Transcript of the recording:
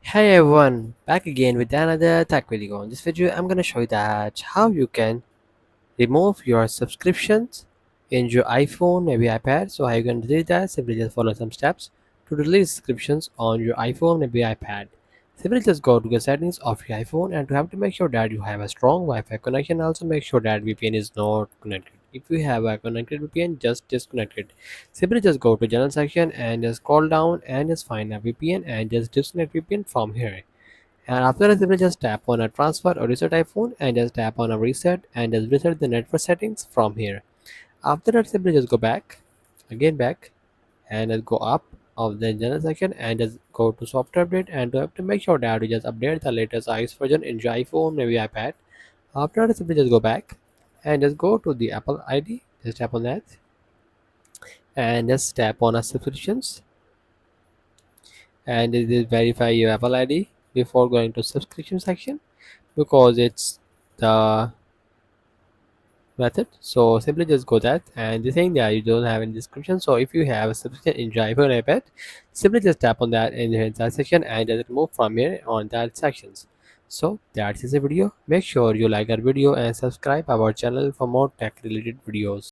Hey everyone, back again with another tech video. In this video, I'm gonna show you that how you can remove your subscriptions in your iPhone, maybe iPad. So how you can do that? Simply just follow some steps to delete subscriptions on your iPhone, maybe iPad. Simply just go to the settings of your iPhone and you have to make sure that you have a strong Wi-Fi connection. Also make sure that VPN is not connected. If you have a connected VPN, just disconnect it. Simply just go to general section and just scroll down and just find a VPN and just disconnect VPN from here. And after that, simply just tap on a transfer or reset iPhone and just tap on a reset and just reset the network settings from here. After that, simply just go back, again back, and just go up of the general section and just go to software update and you have to make sure that you just update the latest iOS version in your iPhone, maybe iPad. After that, simply just go back and just go to the Apple ID, just tap on that and just tap on a subscriptions and just verify your Apple ID before going to subscription section because it's the method. So simply just go that and the thing that you don't have in description. So if you have a subscription in driver or iPad, simply just tap on that in the inside section and just remove from here on that sections. So that is the video. Make sure you like our video and subscribe our channel for more tech related videos.